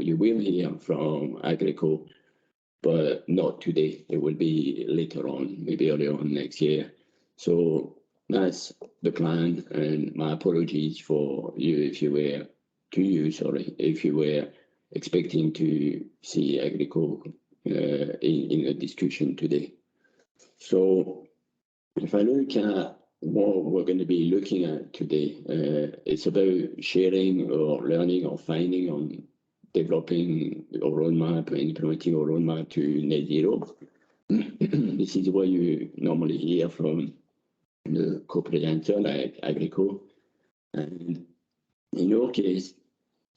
you will hear from Agrico, but not today. It will be later on, maybe earlier on next year. So that's the plan, and my apologies for you if you were expecting to see Agrico in a discussion today. So if I look at what we're going to be looking at today, it's about sharing or learning or finding on developing a roadmap and implementing a roadmap to net zero. This is what you normally hear from the co-presenter like Agrico. And in your case,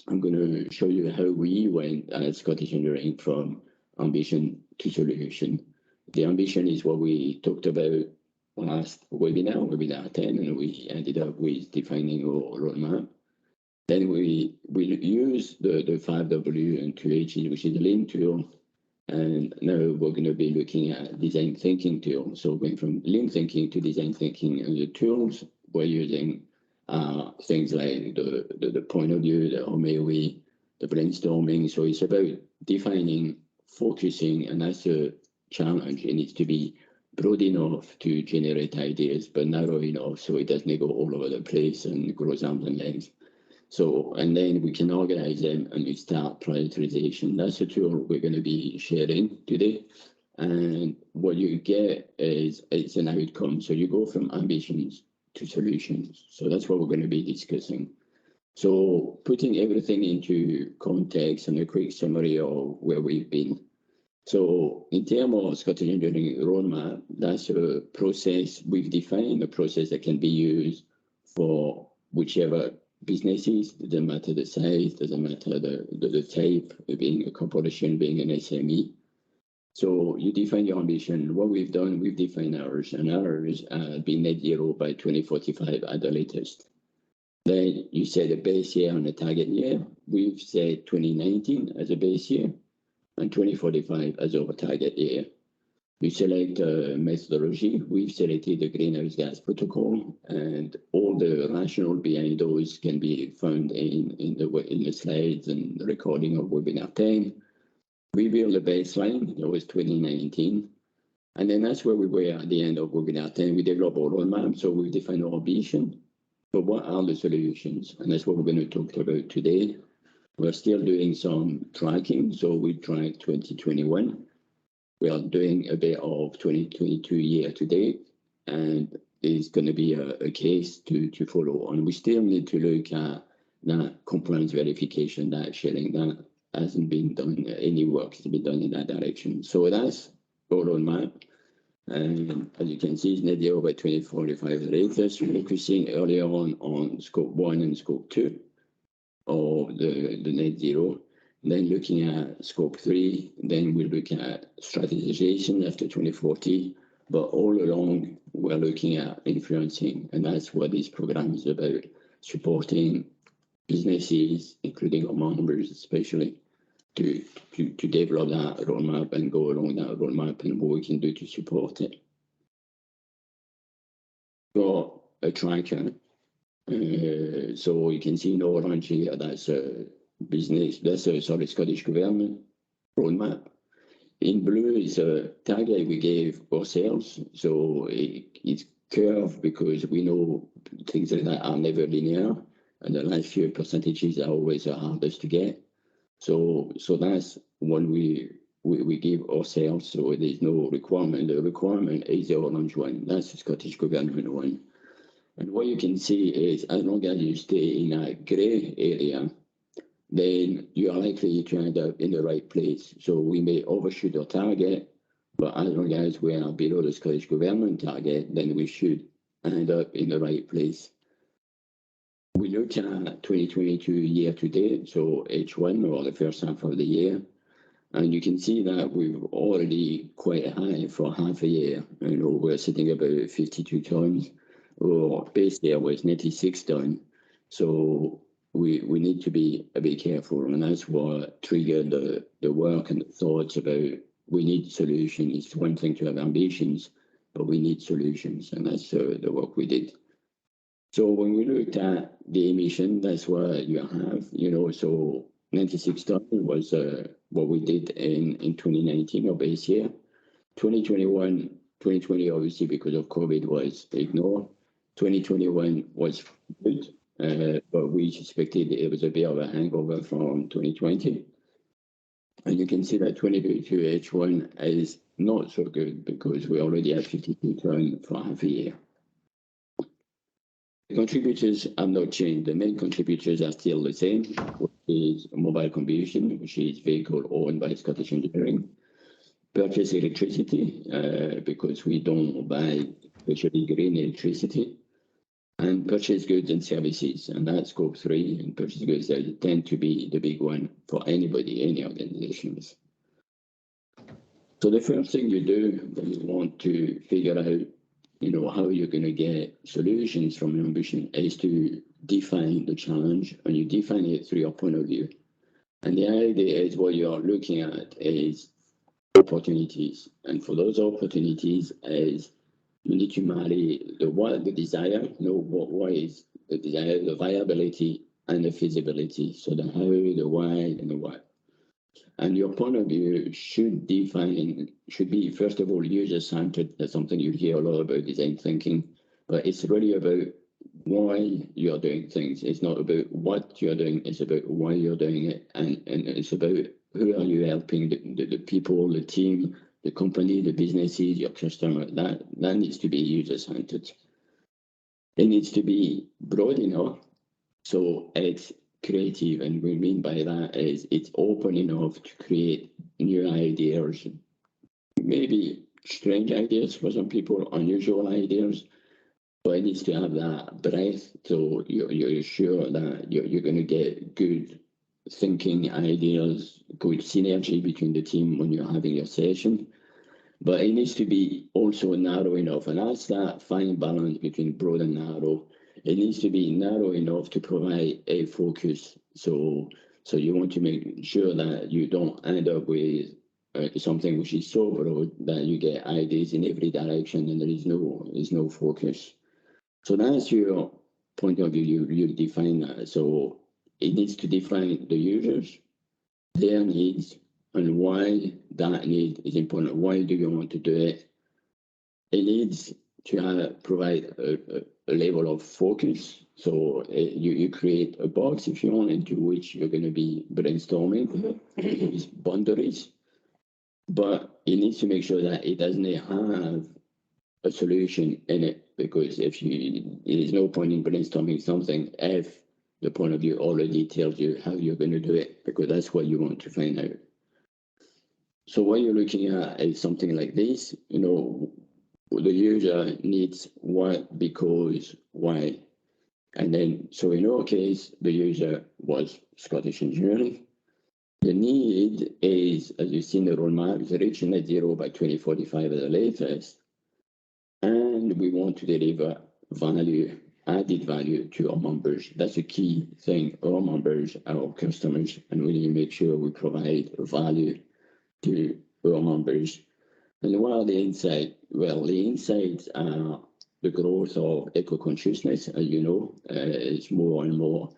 I'm going to show you how we went at Scottish Engineering from ambition to solution. The ambition is what we talked about last webinar 10, and we ended up with defining a roadmap. Then we use the 5W and 2H, which is the Lean tool. And now we're going to be looking at design thinking tool. So going from Lean thinking to design thinking, and the tools we're using things like the point of view, the OMAOE, the brainstorming. So it's about defining, focusing, and that's a challenge. It needs to be broad enough to generate ideas, but narrow enough so it doesn't go all over the place and grows arms and legs. So, and then we can organize them and we start prioritization. That's a tool we're going to be sharing today. And what you get is it's an outcome. So you go from ambitions to solutions. So that's what we're going to be discussing. So putting everything into context and a quick summary of where we've been. So in terms of Scottish Engineering Roadmap, that's a process. We've defined a process that can be used for whichever businesses. Doesn't matter the size, doesn't matter the type, being a corporation, being an SME. So you define your ambition. What we've done, we've defined ours, and ours being net zero by 2045 at the latest. Then you set a base year and a target year. We've set 2019 as a base year and 2045 as our target year. We select a methodology. We've selected the greenhouse gas protocol, and all the rationale behind those can be found in the slides and the recording of webinar 10. We built a baseline, that was 2019. And then that's where we were at the end of webinar 10. We developed our roadmap, so we defined our ambition. But what are the solutions? And that's what we're going to talk about today. We're still doing some tracking, so we tracked 2021. We are doing a bit of 2022 year to date, and it's going to be a case to follow. And we still need to look at that compliance verification, that sharing, that hasn't been done, any work has been done in that direction. So that's our roadmap. And as you can see, it's net zero by 2045 latest, focusing earlier on scope 1 and scope 2 of the net zero. Then looking at scope 3, then we'll look at strategization after 2040. But all along, we're looking at influencing, and that's what this program is about, supporting businesses, including our members especially, to develop that roadmap and go along that roadmap and what we can do to support it. Got a tracker. So you can see in orange here, that's a business, that's a Scottish Government roadmap. In blue is a target we gave ourselves. So it's curved because we know things like that are never linear, and the last few percentages are always the hardest to get. So that's one we give ourselves, so there's no requirement. The requirement is the orange one, that's the Scottish Government one. And what you can see is as long as you stay in a grey area, then you are likely to end up in the right place. So we may overshoot our target, but as long as we are below the Scottish Government target, then we should end up in the right place. We look at 2022 year to date, so H1 or the first half of the year, and you can see that we're already quite high for half a year. You know, we're sitting about 52 tons. Our base year was 96 tons. So we need to be a bit careful, and that's what triggered the work and the thoughts about we need solutions. It's one thing to have ambitions, but we need solutions, and that's the work we did. So when we looked at the emission, that's what you have, you know, so 96 ton was what we did in 2019, our base year. 2020 obviously because of COVID was ignored. 2021 was good, but we suspected it was a bit of a hangover from 2020. And you can see that 2022 H1 is not so good because we already had 52 ton for half a year. The contributors have not changed. The main contributors are still the same, which is mobile combustion, which is vehicle owned by Scottish Engineering. Purchase electricity, because we don't buy especially green electricity. And purchase goods and services, and that's scope 3, and purchase goods tend to be the big one for anybody, any organizations. So the first thing you do when you want to figure out, how you're going to get solutions from your ambition is to define the challenge, and you define it through your point of view. And the idea is what you're looking at is opportunities, and for those opportunities is you need to marry the desire, what is the desire, the viability and the feasibility. So the how, the why, and the what. And your point of view should be, first of all, user-centered. That's something you hear a lot about design thinking, but it's really about why you're doing things. It's not about what you're doing, it's about why you're doing it. And it's about who are you helping, the people, the team, the company, the businesses, your customer. That needs to be user-centered. It needs to be broad enough so it's creative, and what we mean by that is it's open enough to create new ideas, maybe strange ideas for some people, unusual ideas, but it needs to have that breadth, so you're sure that you're going to get good thinking ideas, good synergy between the team when you're having your session. But it needs to be also narrow enough, and that's that fine balance between broad and narrow. It needs to be narrow enough to provide a focus. So you want to make sure that you don't end up with something which is so broad that you get ideas in every direction and there is no focus. So that's your point of view. You define that. So it needs to define the users, their needs, and why that need is important. Why do you want to do it? It needs to provide a level of focus. So you create a box, if you want, into which you're going to be brainstorming these boundaries. But it needs to make sure that it doesn't have a solution in it, because there is no point in brainstorming something if the point of view already tells you how you're going to do it, because that's what you want to find out. So what you're looking at is something like this. The user needs what, because, why. And then, so in our case, the user was Scottish Engineering. The need is, as you see in the roadmap, is reach net zero by 2045 at the latest. And we want to deliver value, added value to our members. That's a key thing. Our members are our customers, and we need to make sure we provide value to our members. And what are the insights? Well, the insights are the growth of eco-consciousness. As you know, it's more and more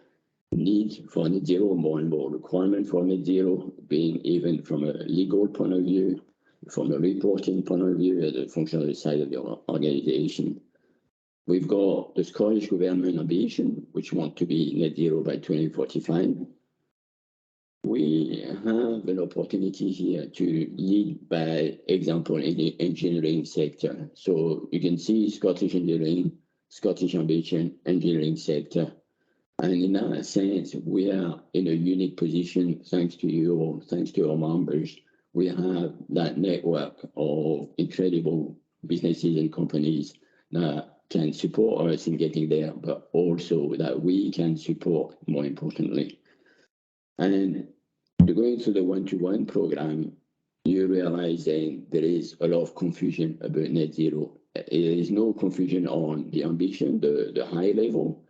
need for net zero, more and more requirement for net zero, being even from a legal point of view, from a reporting point of view, as a functional side of the organization. We've got the Scottish Government ambition, which want to be net zero by 2045. We have an opportunity here to lead by example in the engineering sector. So you can see Scottish Engineering, Scottish Ambition, engineering sector. And in that sense, we are in a unique position, thanks to you, thanks to our members. We have that network of incredible businesses and companies that can support us in getting there, but also that we can support, more importantly. And going through the one-to-one program, you realize then there is a lot of confusion about net zero. There is no confusion on the ambition, the high level,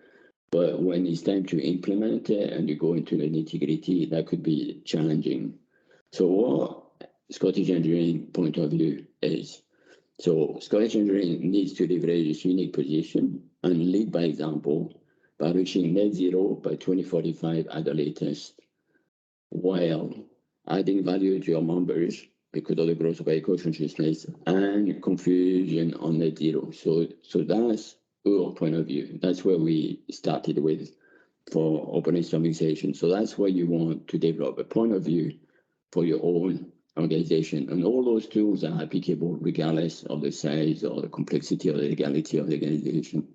but when it's time to implement it and you go into the nitty-gritty, that could be challenging. So what Scottish Engineering point of view is, so Scottish Engineering needs to leverage its unique position and lead by example by reaching net zero by 2045 at the latest. while adding value to your members because of the growth of eco-consciousness and confusion on net zero. So that's our point of view. That's where we started with for open brainstorming sessions. So that's why you want to develop a point of view for your own organization. And all those tools are applicable regardless of the size or the complexity or the legality of the organization.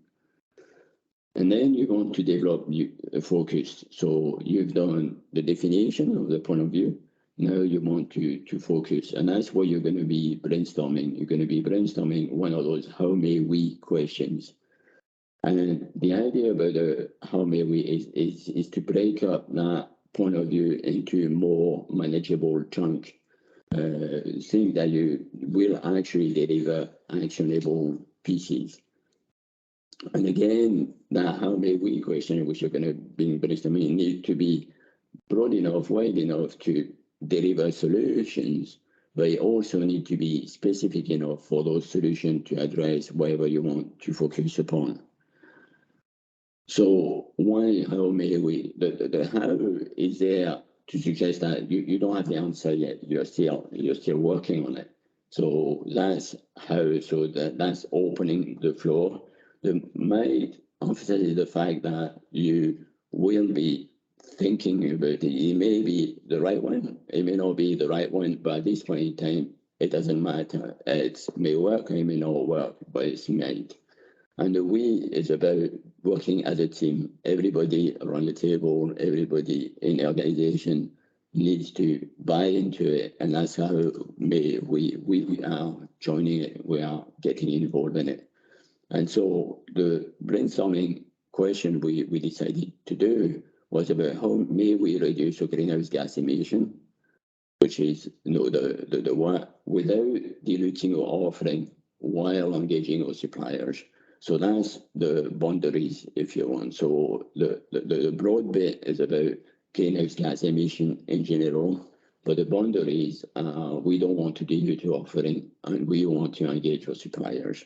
And then you want to develop a focus. So you've done the definition of the point of view. Now you want to focus. And that's what you're going to be brainstorming. You're going to be brainstorming one of those how may we questions. And the idea about the how may we is to break up that point of view into more manageable chunk, things that you will actually deliver actionable pieces. And again, that how may we question, which you're going to be brainstorming, need to be broad enough, wide enough to deliver solutions, but it also need to be specific enough for those solutions to address whatever you want to focus upon. So why, how may we, the how is there to suggest that you don't have the answer yet, you're still working on it. So that's how, so that's opening the floor. The might emphasize the fact that you will be thinking about it. It may be the right one, it may not be the right one, but at this point in time, it doesn't matter. It may work, it may not work, but it's meant. And the we is about working as a team. Everybody around the table, everybody in the organization needs to buy into it. And that's how we are joining it. We are getting involved in it. And so the brainstorming question we decided to do was about how may we reduce our greenhouse gas emission, which is the one without diluting our offering while engaging our suppliers. So that's the boundaries, if you want. So the broad bit is about greenhouse gas emission in general, but the boundaries are we don't want to dilute our offering and we want to engage our suppliers.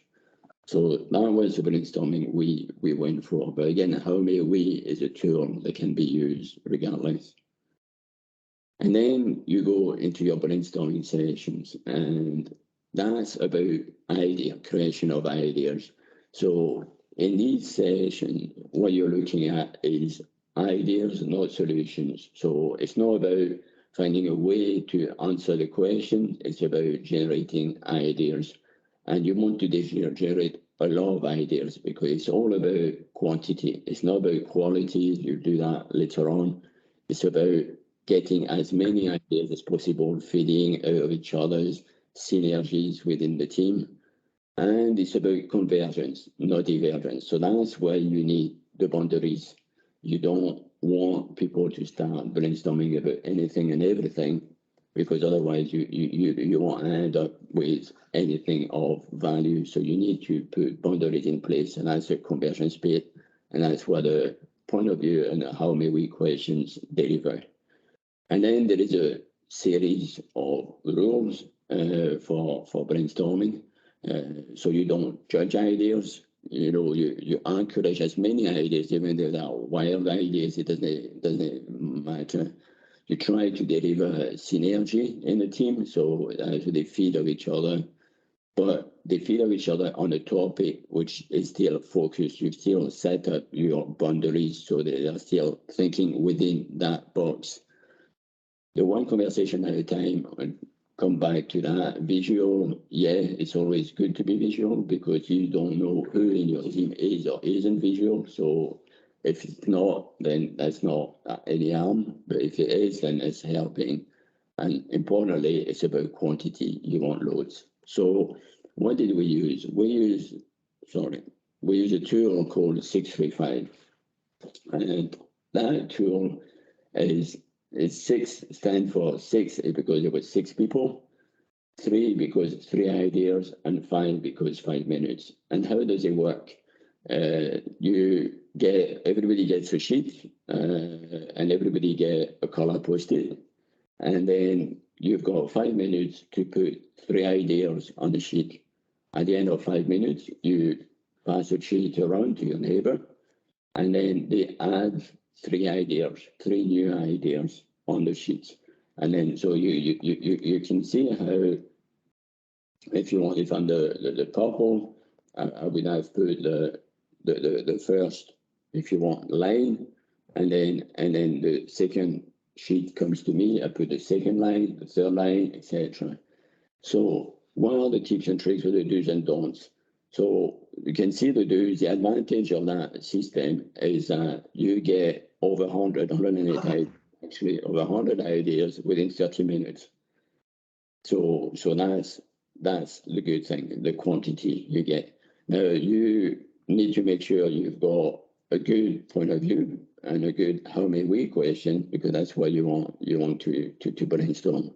So that was the brainstorming we went for. But again, how may we is a tool that can be used regardless. And then you go into your brainstorming sessions, and that's about creation of ideas. So in these sessions, what you're looking at is ideas, not solutions. So it's not about finding a way to answer the question, it's about generating ideas. And you want to generate a lot of ideas because it's all about quantity. It's not about quality, you do that later on. It's about getting as many ideas as possible, feeding out of each other's synergies within the team. And it's about convergence, not divergence. So that's where you need the boundaries. You don't want people to start brainstorming about anything and everything, because otherwise you won't end up with anything of value. So you need to put boundaries in place, and that's a convergence bit. And that's where the point of view and how may we questions deliver. And then there is a series of rules for brainstorming. So you don't judge ideas. You encourage as many ideas, even though they are wild ideas. It doesn't matter. You try to deliver synergy in the team, so they feed off each other. But they feed off each other on a topic which is still focused. You still set up your boundaries, so they are still thinking within that box. The one conversation at a time, and come back to that. Visual, yeah, it's always good to be visual because you don't know who in your team is or isn't visual. So if it's not, then that's not any harm. But if it is, then it's helping. And importantly, it's about quantity. You want loads. So what did we use? We use a tool called 635. And that tool is six, stand for six because it was 6 people, 3 because it's 3 ideas, and 5 because 5 minutes. And how does it work? Everybody gets a sheet, and everybody get a color Post-it, and then you've got 5 minutes to put 3 ideas on the sheet. At the end of 5 minutes, you pass the sheet around to your neighbor, and then they add 3 ideas, 3 new ideas. on the sheets. And then so you can see how, if you want, if on the purple, I would have put the first, if you want, line, and then the second sheet comes to me, I put the second line, the third line, etc. So what are the tips and tricks with the do's and don'ts? So you can see the do's. The advantage of that system is that you get over 108, actually over 100 ideas within 30 minutes. So that's the good thing, the quantity you get. Now you need to make sure you've got a good point of view and a good how may we question, because that's what you want to brainstorm.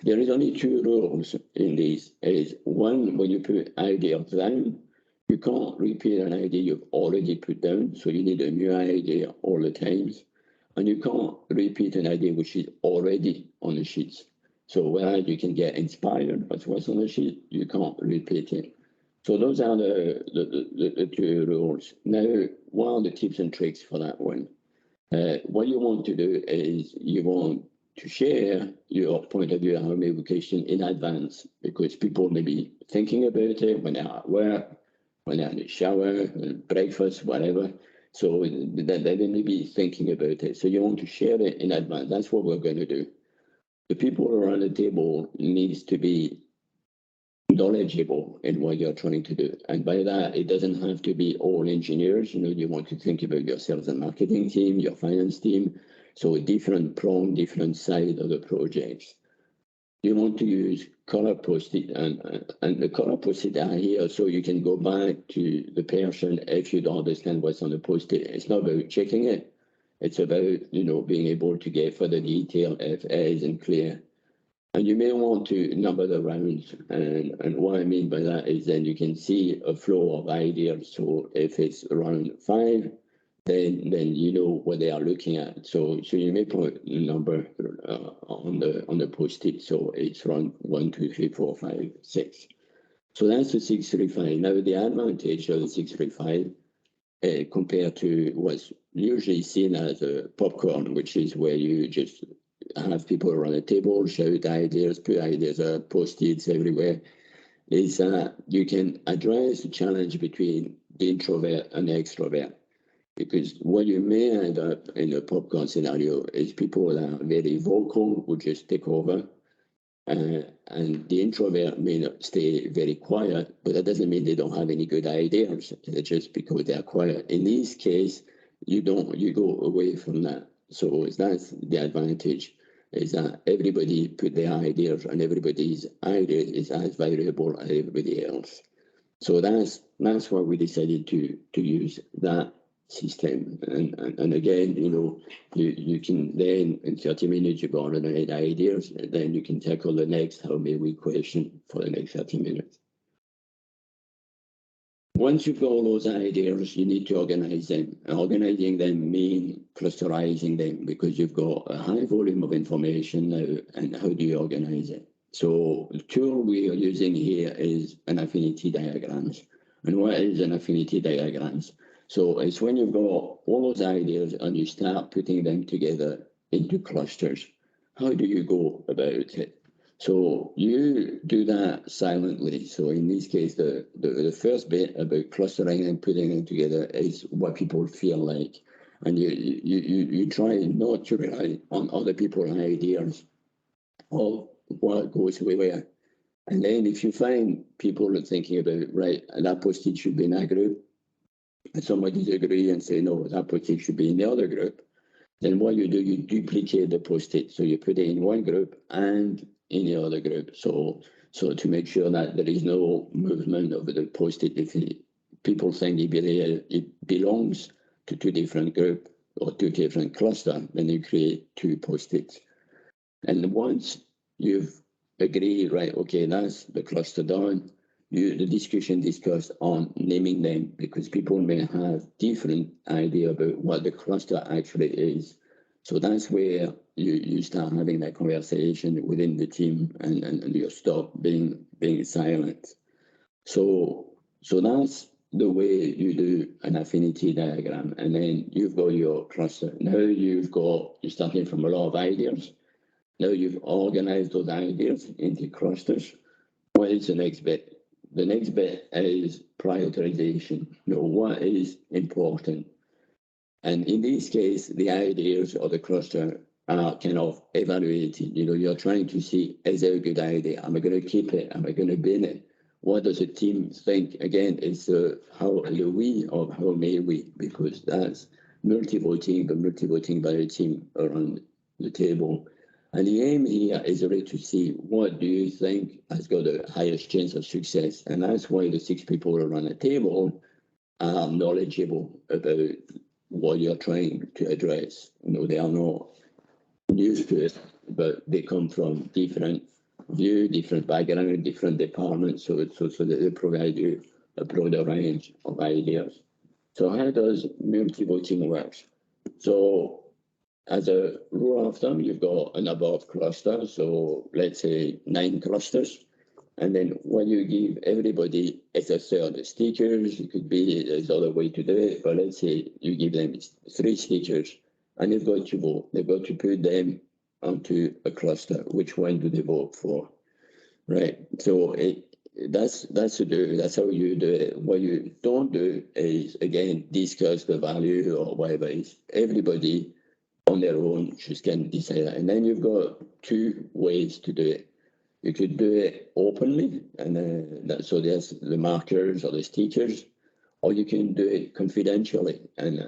There is only two rules in this. Is one, when you put ideas down, you can't repeat an idea you've already put down, so you need a new idea all the times. And you can't repeat an idea which is already on the sheets. So whereas you can get inspired by what's on the sheet, you can't repeat it. So those are the two rules. Now, what are the tips and tricks for that one? What you want to do is you want to share your point of view on education in advance, because people may be thinking about it when they're at work, when they're in the shower, breakfast, whatever. So they may be thinking about it. So you want to share it in advance. That's what we're going to do. The people around the table needs to be knowledgeable in what you're trying to do. And by that, it doesn't have to be all engineers. You want to think about your sales and marketing team, your finance team. So a different prong, different side of the projects. You want to use color post-it, and the color post-it are here so you can go back to the person if you don't understand what's on the post-it. It's not about checking it. It's about, being able to get further detail if it isn't clear. And you may want to number the rounds, and what I mean by that is then you can see a flow of ideas. So if it's round 5, then you know what they are looking at. So you may put a number on the post-it. So it's round 1, 2, 3, 4, 5, 6. So that's the 635. Now the advantage of the 635 compared to what's usually seen as a popcorn, which is where you just have people around the table, shout ideas, put ideas up, post-its everywhere, is that you can address the challenge between the introvert and the extrovert. Because what you may end up in a popcorn scenario is people that are very vocal will just take over, and the introvert may not stay very quiet, but that doesn't mean they don't have any good ideas. It's just because they're quiet. In this case, you go away from that. So that's the advantage, is that everybody put their ideas, and everybody's idea is as valuable as everybody else. So that's why we decided to use that system. And again, you can then in 30 minutes you go on and ideas, and then you can tackle the next how may we question for the next 30 minutes. Once you've got all those ideas, you need to organize them. Organizing them means clusterizing them, because you've got a high volume of information now, and how do you organize it? So the tool we are using here is an affinity diagrams. And what is an affinity diagrams? So it's when you've got all those ideas and you start putting them together into clusters. How do you go about it? So you do that silently. So in this case, the first bit about clustering and putting them together is what people feel like. And you try not to rely on other people's ideas of what goes where. And then if you find people are thinking about, right, that post-it should be in that group, and somebody disagree and say, no, that post-it should be in the other group, then what you do, you duplicate the post-it. So you put it in one group and in the other group. So to make sure that there is no movement of the post-it. If people think it belongs to two different groups or two different clusters, then you create two post-its. And once you've agreed, right, okay, that's the cluster done, the discussion discussed on naming them, because people may have different idea about what the cluster actually is. So that's where you start having that conversation within the team, and you stop being silent. So that's the way you do an affinity diagram, and then you've got your cluster. Now you're starting from a lot of ideas. Now you've organized those ideas into clusters. What is the next bit? The next bit is prioritization. What is important? And in this case, the ideas or the cluster are kind of evaluated. You're trying to see, is it a good idea? Am I going to keep it? Am I going to bin it? What does the team think? Again, it's how do we or how may we? Because that's multi-voting, but multi-voting by the team around the table. And the aim here is really to see what do you think has got the highest chance of success. And that's why the 6 people around the table are knowledgeable about what you're trying to address. They are not used to it, but they come from different view, different background, different departments, so that they provide you a broader range of ideas. So how does multi-voting work? So as a rule of thumb, you've got an above cluster, so let's say 9 clusters. And then what you give everybody is a third stickers. It could be, there's other way to do it, but let's say you give them 3 stickers and they've got to vote. They've got to put them onto a cluster. Which one do they vote for? Right. So that's how you do it. What you don't do is, again, discuss the value or whatever. It's everybody on their own just can decide that. And then you've got 2 ways to do it. You could do it openly, and so there's the markers or the stickers, or you can do it confidentially. And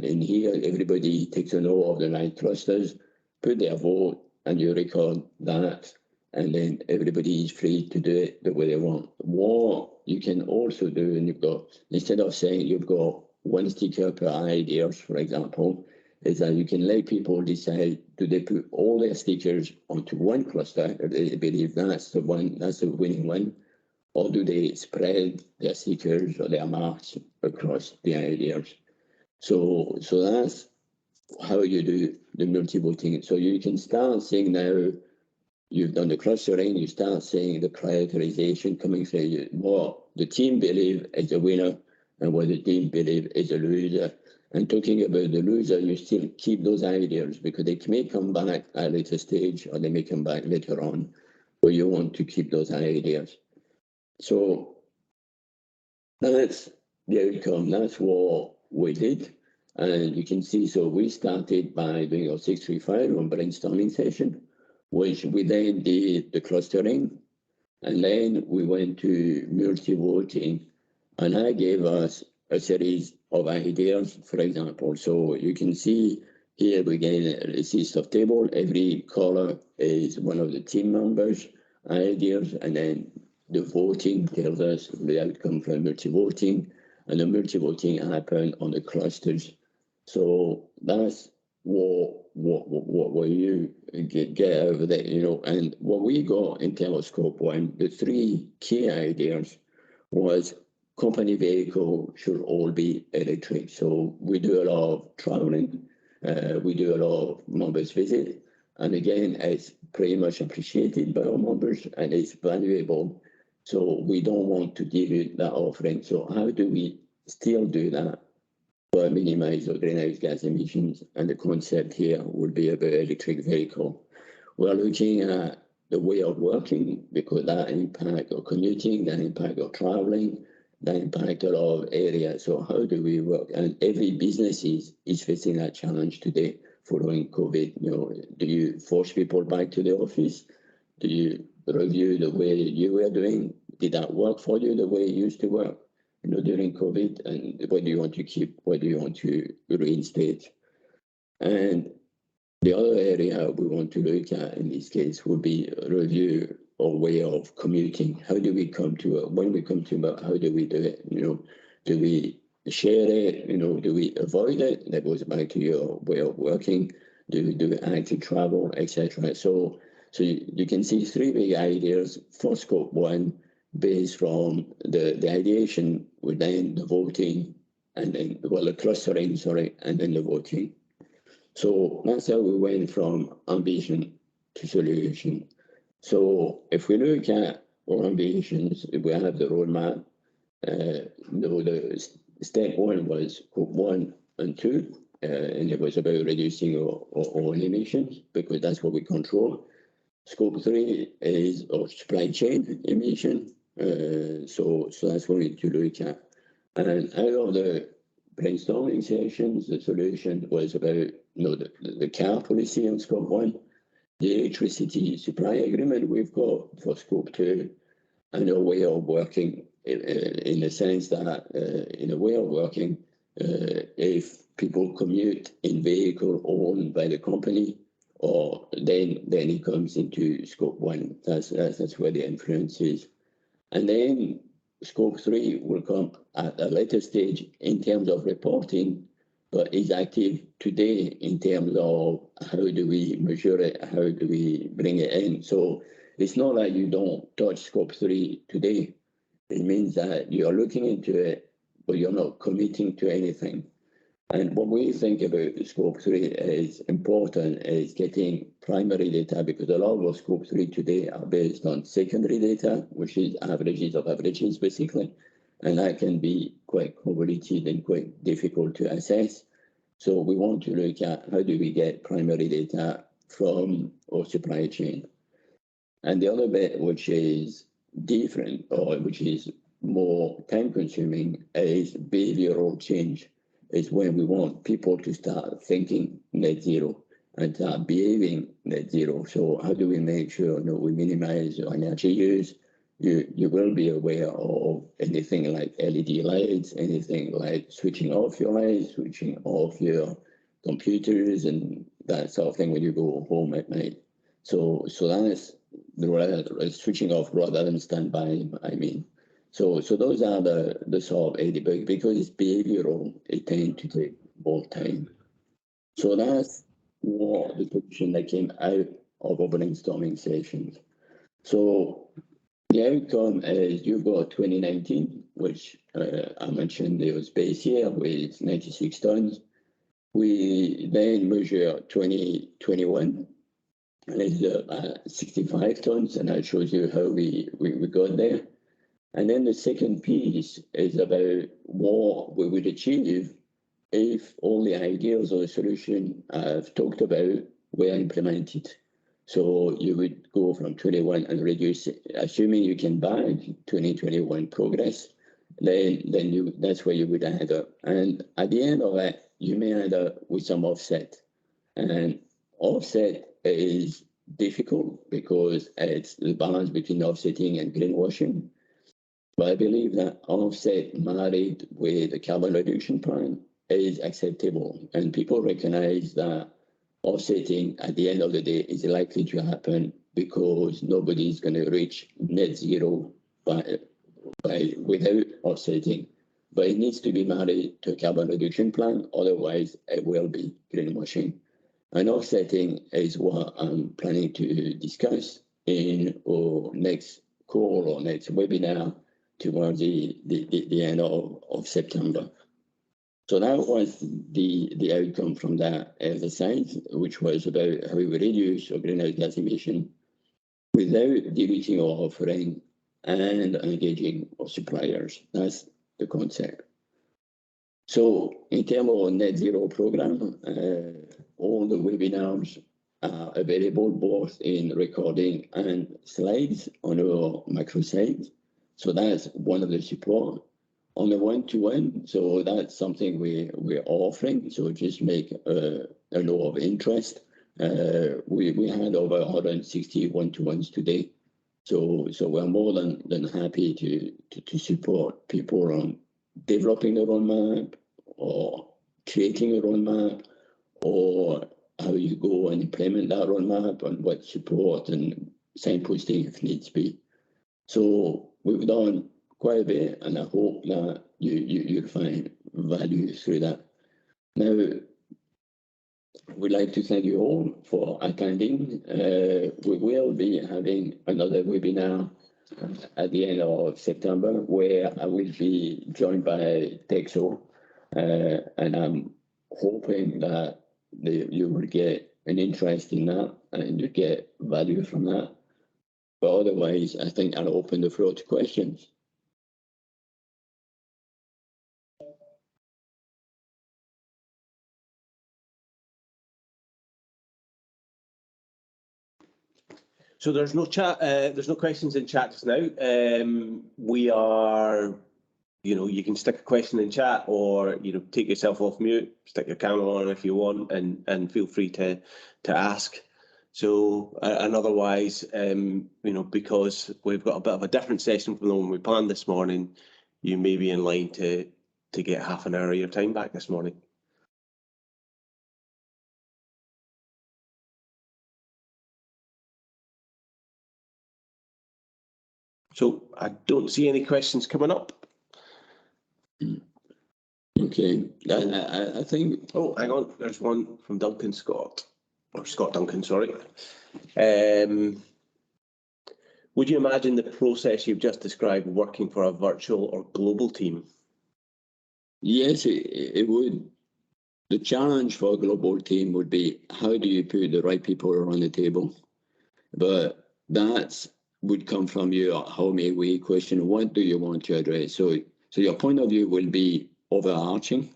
in here, everybody takes a note of the 9 clusters, put their vote, and you record that, and then everybody is free to do it the way they want. What you can also do, and you've got, instead of saying you've got 1 sticker per ideas, for example, is that you can let people decide, do they put all their stickers onto 1 cluster, if they believe that's the winning one, or do they spread their stickers or their marks across the ideas? So that's how you do the multi-voting. So you can start seeing now, you've done the clustering, you start seeing the prioritization coming through, what the team believe is a winner and what the team believe is a loser. And talking about the loser, you still keep those ideas because they may come back at a later stage or they may come back later on, but you want to keep those ideas. So that's the outcome. That's what we did. And you can see, so we started by doing our 635 on brainstorming session, which we then did the clustering. And then we went to multi-voting, and I gave us a series of ideas, for example. So you can see here we get a list of table. Every color is one of the team members' ideas, and then the voting tells us the outcome from multi-voting, and the multi-voting happened on the clusters. So that's what you get over there, and what we got in Telescope 1, the 3 key ideas was company vehicle should all be electric. So we do a lot of traveling, we do a lot of members visit, and again, it's pretty much appreciated by our members and it's valuable. So we don't want to give you that offering. So how do we still do that but minimize our greenhouse gas emissions? And the concept here would be about electric vehicle. We're looking at the way of working because that impact our commuting, that impact our traveling, that impact a lot of areas. So how do we work? And every business is facing that challenge today following COVID. Do you force people back to the office? Do you review the way you were doing? Did that work for you the way it used to work during COVID? And what do you want to keep? What do you want to reinstate? And the other area we want to look at in this case would be a review or way of commuting. How do we come to it? When we come to it, how do we do it? Do we share it? Do we avoid it? That goes back to your way of working. Do we do active travel, etc.? So you can see 3 big ideas for Scope 1 based from the ideation, with then the voting, and then, the clustering, and then the voting. So that's how we went from ambition to solution. So if we look at our ambitions, we have the roadmap, the step one was scope 1 and 2, and it was about reducing our emissions because that's what we control. Scope 3 is our supply chain emission, so that's what we need to look at. And out of the brainstorming sessions, the solution was about the car policy on scope 1, the electricity supply agreement we've got for scope 2, and a way of working in the sense that if people commute in vehicle owned by the company, or then it comes into scope 1. That's where the influence is. And then scope 3 will come at a later stage in terms of reporting, but is active today in terms of how do we measure it, how do we bring it in. So it's not like you don't touch scope 3 today. It means that you're looking into it, but you're not committing to anything. And what we think about scope 3 is important is getting primary data, because a lot of our scope 3 today are based on secondary data, which is averages of averages, basically. And that can be quite convoluted and quite difficult to assess. So we want to look at how do we get primary data from our supply chain. And the other bit, which is different, or which is more time consuming, is behavioral change. Is when we want people to start thinking net zero and start behaving net zero. So how do we make sure we minimize energy use? You will be aware of anything like LED lights, anything like switching off your lights, switching off your computers, and that sort of thing when you go home at night. So that's the switching off rather than standby, I mean. So those are the sort of 80, because it's behavioral, it tends to take more time. So that's what the solution that came out of our brainstorming sessions. So the outcome is you've got 2019, which I mentioned there was base year with 96 tons. We then measure 2021, and it's 65 tons, and that shows you how we got there. And then the second piece is about what we would achieve if all the ideas or the solution I've talked about were implemented. So you would go from 21 and reduce it, assuming you can bag 2021 progress, then that's where you would end up. And at the end of it, you may end up with some offset. And offset is difficult because it's the balance between offsetting and greenwashing. But I believe that offset married with a carbon reduction plan is acceptable, and people recognize that offsetting at the end of the day is likely to happen because nobody's going to reach net zero without offsetting. But it needs to be married to a carbon reduction plan, otherwise it will be greenwashing. And offsetting is what I'm planning to discuss in our next call or next webinar towards the end of September. So that was the outcome from that exercise, which was about how we reduce our greenhouse gas emission without diluting our offering and engaging our suppliers. That's the concept. So in terms of net zero program, all the webinars are available both in recording and slides on our microsite. So that's one of the support. On the one-to-one, so that's something we're offering. So just make a note of interest. We had over 160 one-to-ones today. So we're more than happy to support people on developing a roadmap or creating a roadmap, or how you go and implement that roadmap, and what support and signposting if needs be. So we've done quite a bit, and I hope that you'll find value through that. Now, we'd like to thank you all for attending. We will be having another webinar at the end of September, where I will be joined by Texo, and I'm hoping that you will get an interest in that and you get value from that. But otherwise, I think I'll open the floor to questions. So there's no chat. There's no questions in chat just now. We are, you can stick a question in chat, or take yourself off mute, stick your camera on if you want, and feel free to ask. So and otherwise, because we've got a bit of a different session from the one we planned this morning, you may be in line to get half an hour of your time back this morning. So I don't see any questions coming up. Okay, I think. Oh, hang on. There's one from Duncan Scott, or Scott Duncan, sorry. Would you imagine the process you've just described working for a virtual or global team? Yes, it would. The challenge for a global team would be, how do you put the right people around the table? But that would come from your how may we question, what do you want to address? So your point of view will be overarching,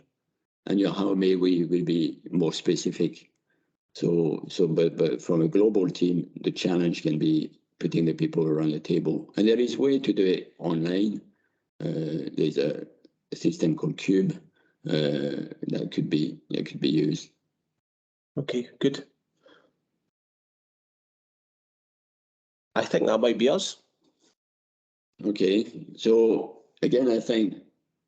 and your how may we will be more specific. But from a global team, the challenge can be putting the people around the table. And there is a way to do it online. There's a system called Cube that could be used. Okay, good. I think that might be us. Okay, so again, I think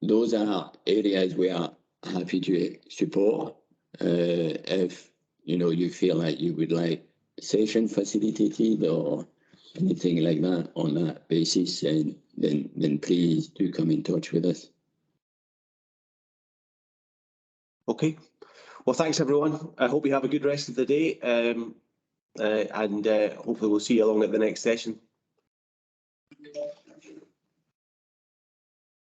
those are areas we are happy to support. If you feel like you would like session facilitated or anything like that on that basis, and then please do come in touch with us. Okay. Well, thanks everyone. I hope you have a good rest of the day, and hopefully we'll see you along at the next session.